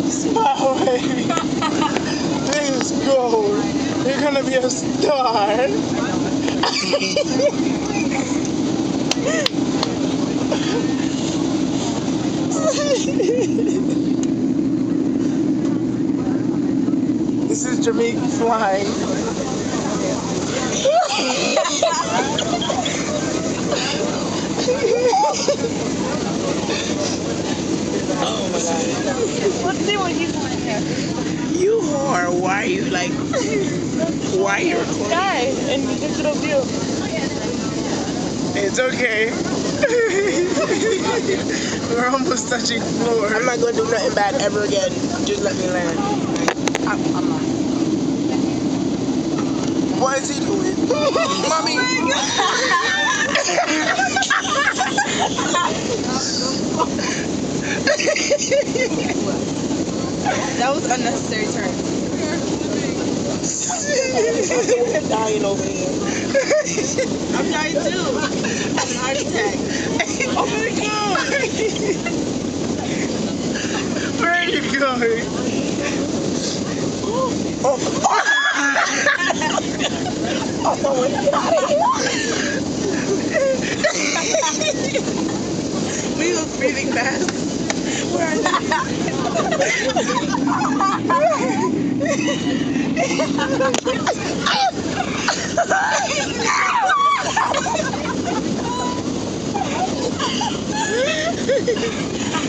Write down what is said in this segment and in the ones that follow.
Smile, baby. Please go. You're gonna be a star. This is Jameek flying. Oh my god. Let's see what he's doing here. You whore, why are you like, why are you recording? Sky and digital view. It's okay. We're almost touching floor. I'm not gonna do nothing bad ever again. Just let me land. I'm not. What is he doing? Mommy! That was unnecessary turn. I'm dying over here. I'm dying too. I'm an heart attack. Oh my god! Where are you going? Oh no, get out of here. We was breathing fast. Where are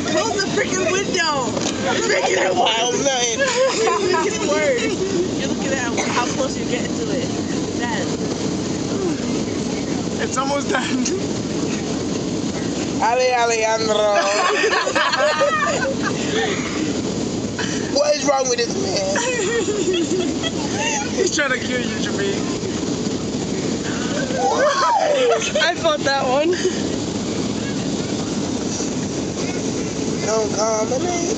Close the freaking window. Making it wild nothing. Look at the word. You're looking at how close you're getting to it. That. It's almost done. Alejandro. What is wrong with this man? He's trying to kill you, Jameek. I felt that one. Don't comminate.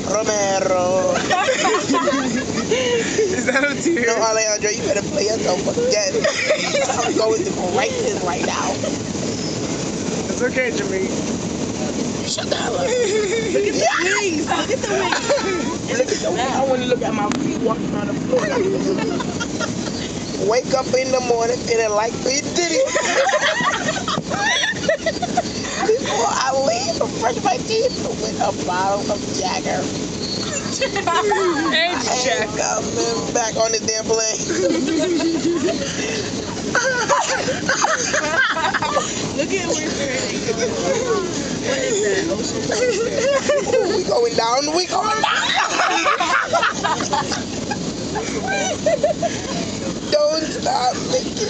Romero. Is that a tear? No, Alejandro, you better play yourself again. I'm going to write this right now. It's okay, Jameek. Shut the hell up. Look at the wings. Look at the wings. Look at the way I want to look at my feet walking on the floor. Wake up in the morning feeling like P. Diddy. Before I leave, I brush my teeth with a bottle of Jagger. Hey, Jack. Coming back on this damn plane. Look at where you're heading. What is that? Ocean. We going down. We going down. Don't stop making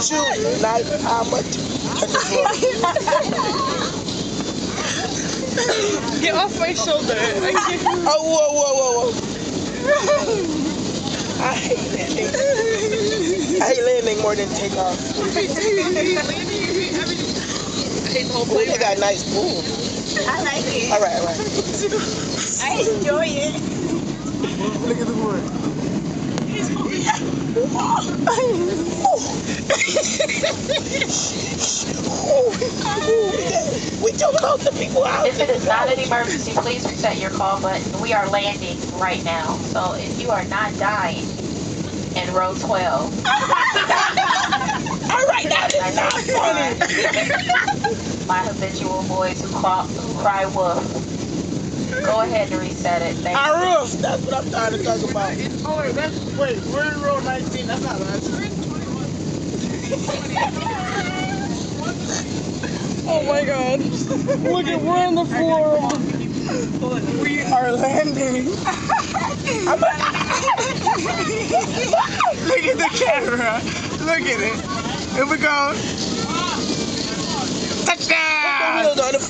shoot, not how much. Get off my shoulder. I can't. Oh, whoa. I hate landing. I hate landing more than takeoff. Ooh, they got nice pool. I like it. All right. I enjoy it. Look at the board. We too close to people out. If it is not an emergency, please reset your call button. We are landing right now. So if you are not dying in row 12. All right, that is not funny. My habitual boys who cry wolf. Go ahead and reset it. Thank you. Aruf, that's what I'm trying to talk about. Oh, wait, we're in row 19. That's not us. Oh my god. Look at, we're on the floor. We are landing. Look at the camera. Look at it. Here we go. Touchdown! The wheels on the